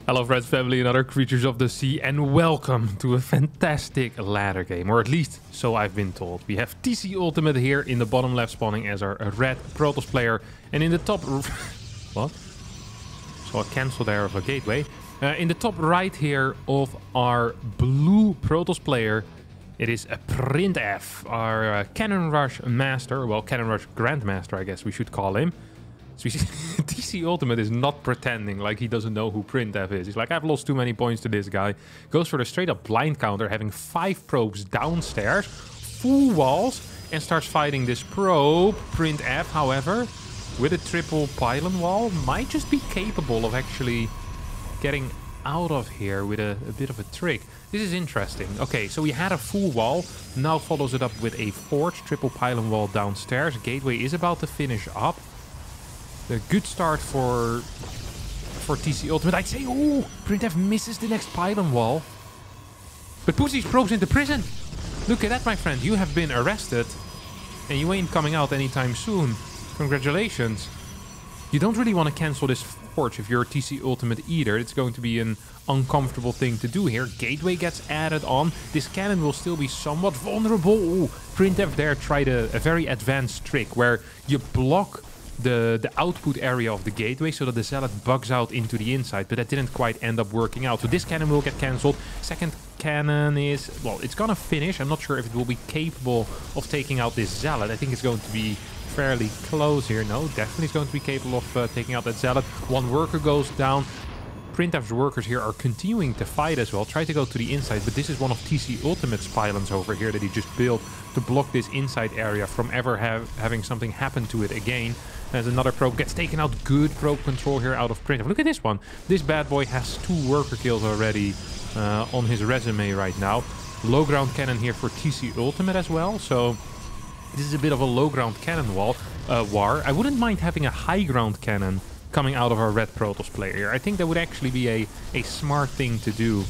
Hello friends, family and other creatures of the sea, and welcome to a fantastic ladder game, or at least so I've been told. We have TCUltimate here in the bottom left spawning as our red Protoss player, and in the top... what? Saw a cancel there of a gateway. In the top right here of our blue Protoss player, it is a PrintF, our Cannonrush master, well, Cannonrush Grandmaster I guess we should call him. So TCUltimate is not pretending like he doesn't know who PrintF is. He's like, I've lost too many points to this guy. Goes for the straight up blind counter, having 5 probes downstairs, full walls, and starts fighting this probe. PrintF, however, with a triple pylon wall, might just be capable of actually getting out of here with a bit of a trick. This is interesting. Okay, so we had a full wall, now follows it up with a forge, triple pylon wall downstairs. Gateway is about to finish up. A good start for TCUltimate. I'd say, oh, PrintF misses the next pylon wall. But puts these probes into prison. Look at that, my friend. You have been arrested. And you ain't coming out anytime soon. Congratulations. You don't really want to cancel this forge if you're TCUltimate either. It's going to be an uncomfortable thing to do here. Gateway gets added on. This cannon will still be somewhat vulnerable. Ooh, PrintF there tried a very advanced trick where you block the output area of the gateway so that the zealot bugs out into the inside, but that didn't quite end up working out. So this cannon will get cancelled. Second cannon is, well, it's gonna finish. I'm not sure if it will be capable of taking out this zealot. I think it's going to be fairly close here. No, definitely it's going to be capable of taking out that zealot. One worker goes down. PrintF's workers here are continuing to fight as well. Try to go to the inside, but this is one of TCUltimate's pylons over here that he just built to block this inside area from ever having something happen to it again. As another probe gets taken out. Good probe control here out of PrintF. Look at this one. This bad boy has 2 worker kills already on his resume right now. Low ground cannon here for TCUltimate as well. So this is a bit of a low ground cannon war. I wouldn't mind having a high ground cannon coming out of our red Protoss player here. I think that would actually be a smart thing to do.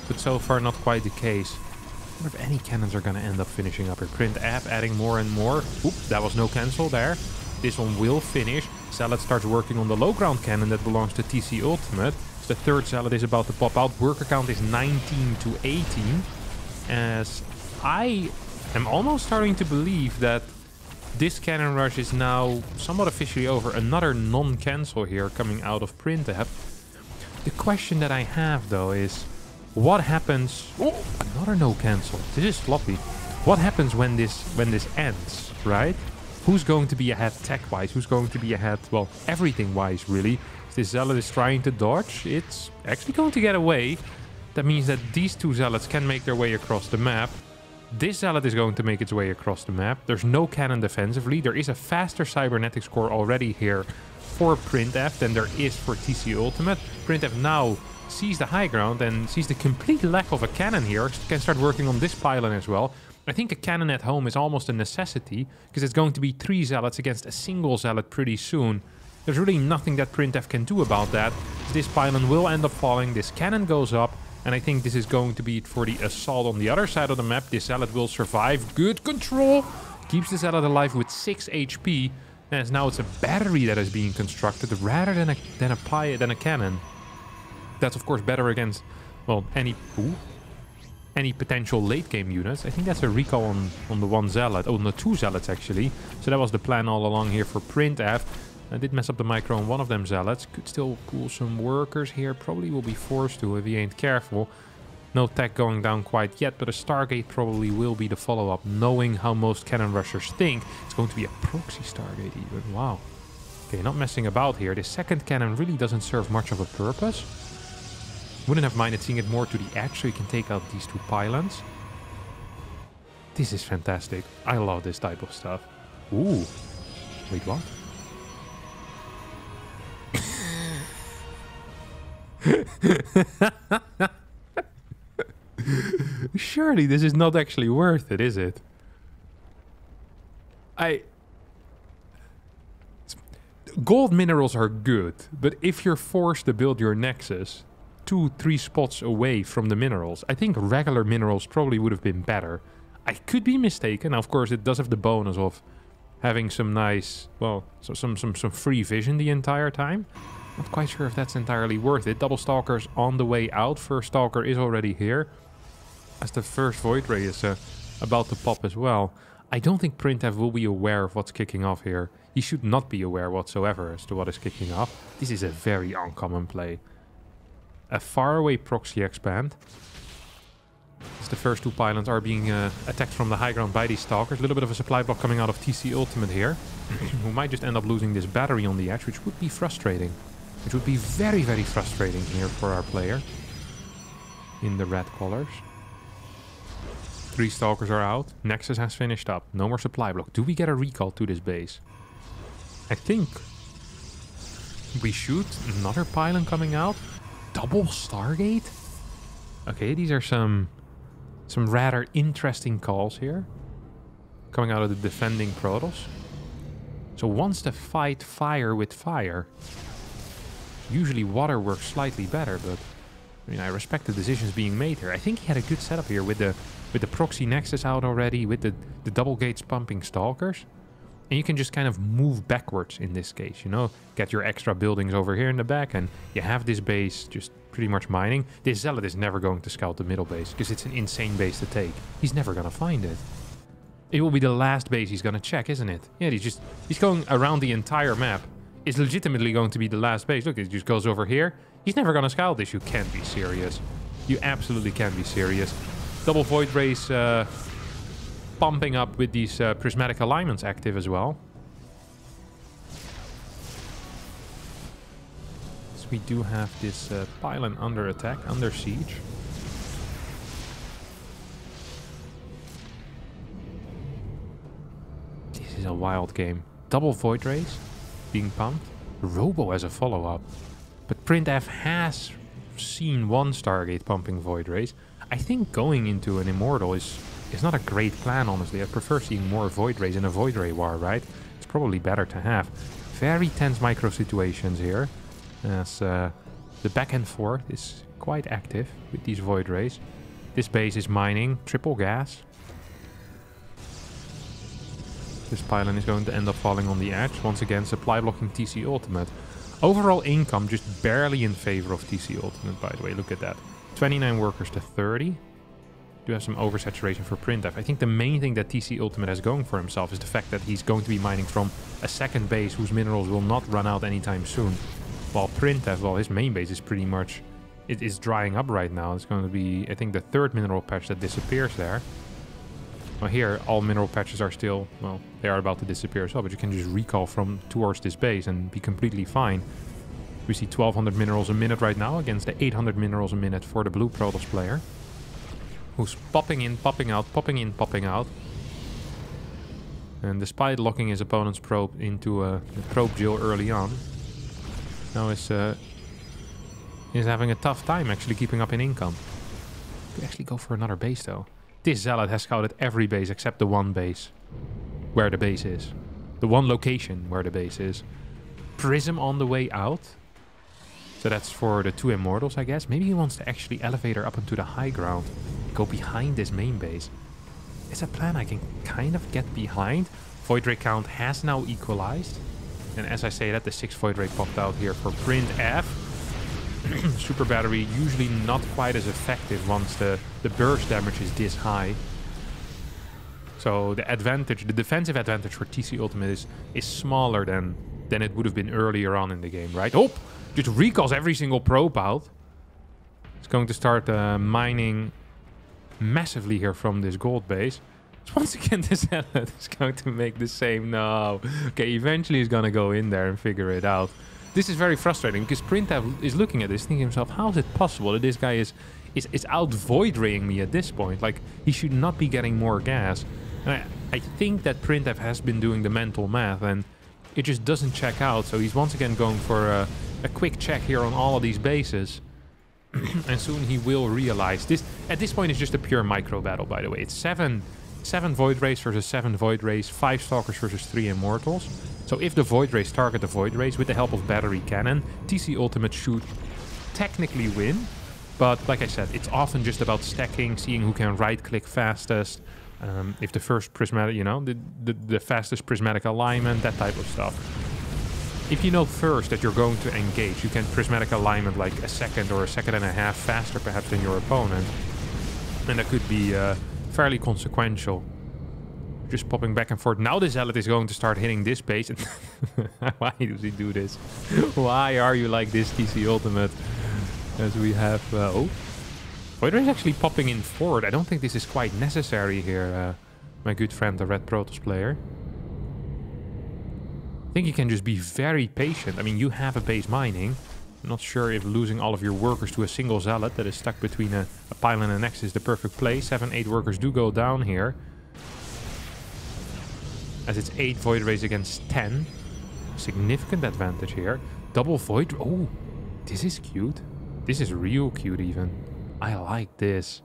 But so far not quite the case. I wonder if any cannons are going to end up finishing up here. PrintF adding more and more. Oop, that was no cancel there. This one will finish. Zealot starts working on the low ground cannon that belongs to TCUltimate. The third Zealot is about to pop out. Worker count is 19 to 18. As I am almost starting to believe that this cannon rush is now somewhat officially over. Another non-cancel here coming out of PrintF. The question that I have though is, what happens... Oh, another no cancel. This is floppy. What happens when this ends, right? Who's going to be ahead tech-wise? Who's going to be ahead, well, everything-wise, really? This Zealot is trying to dodge. It's actually going to get away. That means that these 2 Zealots can make their way across the map. This Zealot is going to make its way across the map. There's no cannon defensively. There is a faster cybernetics core already here for PrintF than there is for TCUltimate. PrintF now sees the high ground and sees the complete lack of a cannon here. Can start working on this pylon as well. I think a cannon at home is almost a necessity because it's going to be 3 Zealots against a single Zealot pretty soon. There's really nothing that PrintF can do about that. This pylon will end up falling. This cannon goes up. And I think this is going to be it for the assault on the other side of the map. This Zealot will survive. Good control. Keeps the Zealot alive with 6 HP. As now it's a battery that is being constructed rather than a cannon. That's of course better against, well, any potential late game units. I think that's a recall on the 1 Zealot. Oh, no, 2 Zealots actually. So that was the plan all along here for PrintF. I did mess up the micro on one of them Zealots. Could still pull some workers here. Probably will be forced to if he ain't careful. No tech going down quite yet, but a Stargate probably will be the follow-up. Knowing how most cannon rushers think, it's going to be a proxy Stargate even. Wow. Okay, not messing about here. This second cannon really doesn't serve much of a purpose. Wouldn't have minded seeing it more to the edge so you can take out these 2 pylons. This is fantastic. I love this type of stuff. Ooh. Wait, what? Surely this is not actually worth it, is it? Gold minerals are good, but if you're forced to build your nexus 2-3 spots away from the minerals, I think regular minerals probably would have been better. I could be mistaken. Now, of course, it does have the bonus of having some nice, well, some free vision the entire time. Not quite sure if that's entirely worth it. Double Stalkers on the way out. First Stalker is already here. As the first Void Ray is about to pop as well. I don't think PrintF will be aware of what's kicking off here. He should not be aware whatsoever as to what is kicking off. This is a very uncommon play. A faraway proxy expand. As the first two pylons are being attacked from the high ground by these Stalkers. A little bit of a supply block coming out of TCUltimate here. Who might just end up losing this battery on the edge, which would be frustrating. Which would be very, very frustrating here for our player. In the red colors. 3 Stalkers are out. Nexus has finished up. No more supply block. Do we get a recall to this base? I think we shoot. Another pylon coming out. Double Stargate? Okay, these are some rather interesting calls here. Coming out of the defending Protoss. So wants to fight fire with fire. Usually water works slightly better, but I mean, I respect the decisions being made here. I think he had a good setup here with the proxy Nexus out already, with the double gates pumping Stalkers. And you can just kind of move backwards in this case, you know? Get your extra buildings over here in the back, and you have this base just pretty much mining. This Zealot is never going to scout the middle base, because it's an insane base to take. He's never going to find it. It will be the last base he's going to check, isn't it? Yeah, he's going around the entire map. It's legitimately going to be the last base. Look, it just goes over here. He's never going to scout this. You can't be serious. You absolutely can't be serious. Double Void Rays pumping up with these prismatic alignments active as well. So we do have this pylon under attack, under siege. This is a wild game. Double Void Rays being pumped. Robo as a follow-up. But PrintF has seen one Stargate pumping Void Rays. I think going into an Immortal is not a great plan, honestly. I prefer seeing more Void Rays in a Void Ray war, right? It's probably better to have. Very tense micro situations here. As the back and forth is quite active with these Void Rays. This base is mining. Triple gas. This pylon is going to end up falling on the edge. Once again, supply blocking TCUltimate. Overall income just barely in favor of TCUltimate, by the way. Look at that. 29 workers to 30. Do have some oversaturation for PrintF. I think the main thing that TCUltimate has going for himself is the fact that he's going to be mining from a second base whose minerals will not run out anytime soon. While PrintF, well, his main base is pretty much... It is drying up right now. It's going to be, I think, the third mineral patch that disappears there. Well, here, all mineral patches are still... Well, they are about to disappear as well, but you can just recall from towards this base and be completely fine. We see 1200 minerals a minute right now against the 800 minerals a minute for the blue Protoss player. Who's popping in, popping out, popping in, popping out. And despite locking his opponent's probe into the probe drill early on, now is having a tough time actually keeping up in income. Could actually go for another base though. This Zealot has scouted every base except the one base where the base is. The one location where the base is. Prism on the way out. So that's for the 2 Immortals, I guess. Maybe he wants to actually elevator up into the high ground. Go behind this main base. It's a plan I can kind of get behind. Void Ray count has now equalized. And as I say that, the 6th Void Ray popped out here for PrintF. Super Battery usually not quite as effective once the burst damage is this high. So the advantage, the defensive advantage for TCUltimate is smaller than it would have been earlier on in the game, right? Oh! Just recalls every single probe out. It's going to start mining massively here from this gold base. So once again, this Zealot is going to make the same. No. Okay, eventually he's going to go in there and figure it out. This is very frustrating because PrintF is looking at this thinking to himself, how is it possible that this guy is out Void Raying me at this point? Like, he should not be getting more gas. And I think that PrintF has been doing the mental math and it just doesn't check out. So he's once again going for a quick check here on all of these bases. And soon he will realize this. At this point, it's just a pure micro battle, by the way. It's 7 Void Rays versus 7 Void Rays, 5 Stalkers versus 3 Immortals. So if the Void Rays target the Void Rays with the help of Battery Cannon, TCUltimate should technically win. But like I said, it's often just about stacking, seeing who can right-click fastest. If the first prismatic, you know, the fastest prismatic alignment, that type of stuff. if you know first that you're going to engage, you can prismatic alignment like a second or a second and a half faster perhaps than your opponent. And that could be fairly consequential. Just popping back and forth. Now the Zealot is going to start hitting this base. Why does he do this? Why are you like this, TCUltimate? As we have... oh. Void Ray is actually popping in forward. I don't think this is quite necessary here, my good friend, the Red Protoss player. I think you can just be very patient. I mean, you have a base mining. I'm not sure if losing all of your workers to a single Zealot that is stuck between a pylon and a Nexus is the perfect play. 7, 8 workers do go down here. As it's 8 Void Rays against 10. Significant advantage here. Double Void... Oh, this is cute. This is real cute even. I like this.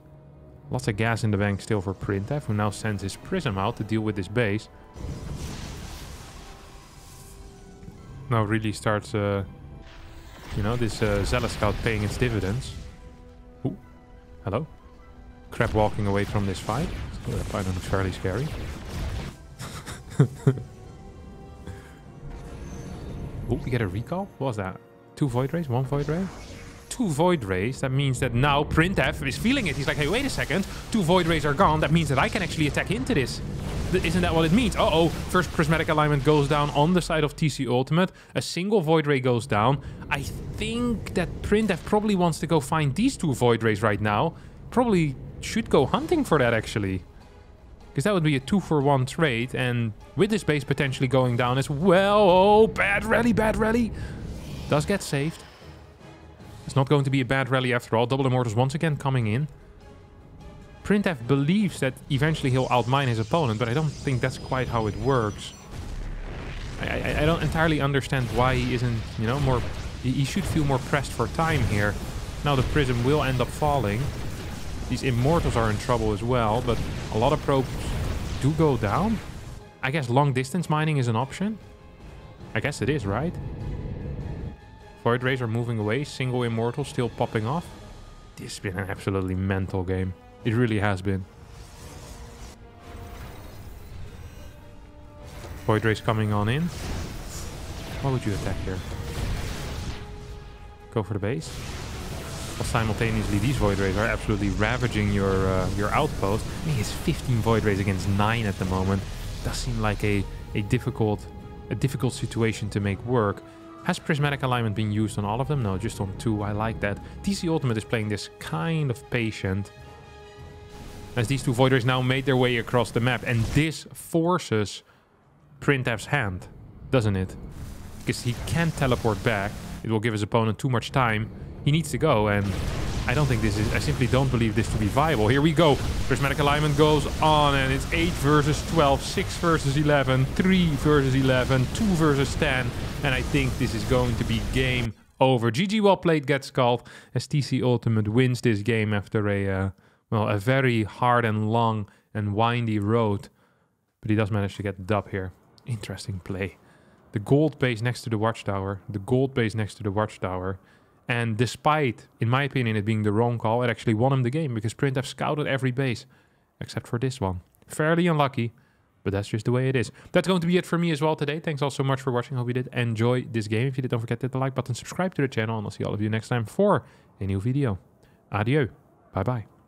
Lots of gas in the bank still for PrintF, who now sends his Prism out to deal with this base. Now really starts, you know, this Zealot Scout paying its dividends. Ooh, hello. Crab walking away from this fight. So that fight looks fairly scary. Oh, we get a recall? What was that? 2 Void Rays? 1 Void Ray? 2 Void Rays. That means that now PrintF is feeling it. He's like, hey, wait a second. 2 Void Rays are gone. That means that I can actually attack into this. Isn't that what it means? Uh-oh. First prismatic alignment goes down on the side of TCUltimate. A single Void Ray goes down. I think that PrintF probably wants to go find these 2 Void Rays right now. Probably should go hunting for that, actually. Because that would be a 2-for-1 trade. And with this base potentially going down as well. Oh, bad rally, bad rally. Does get saved. It's not going to be a bad rally after all. Double Immortals once again coming in. PrintF believes that eventually he'll outmine his opponent, but I don't think that's quite how it works. I don't entirely understand why he isn't, you know, more... He should feel more pressed for time here. Now the Prism will end up falling. These Immortals are in trouble as well, but a lot of probes do go down. I guess long distance mining is an option. I guess it is, right? Void Rays are moving away. Single Immortal still popping off. This has been an absolutely mental game. It really has been. Void Rays coming on in. Why would you attack here? Go for the base. While simultaneously these Void Rays are absolutely ravaging your outpost. I mean, it's 15 Void Rays against 9 at the moment. Does seem like a difficult situation to make work. Has prismatic alignment been used on all of them? No, just on 2. I like that. TCUltimate is playing this kind of patient. As these 2 Void Rays now made their way across the map. And this forces PrintF's hand, doesn't it? Because he can't teleport back. It will give his opponent too much time. He needs to go, and I don't think this is... I simply don't believe this to be viable. Here we go. Prismatic alignment goes on, and it's 8 versus 12, 6 versus 11, 3 versus 11, 2 versus 10. And I think this is going to be game over. GG, well played, gets called, as TCUltimate wins this game after a, well, a very hard and long and windy road. But he does manage to get the dub here. Interesting play. The gold base next to the watchtower. The gold base next to the watchtower. And despite, in my opinion, it being the wrong call, it actually won him the game because PrintF scouted every base except for this one. Fairly unlucky, but that's just the way it is. That's going to be it for me as well today. Thanks all so much for watching. Hope you did enjoy this game. If you did, don't forget to hit the like button, subscribe to the channel, and I'll see all of you next time for a new video. Adieu. Bye-bye.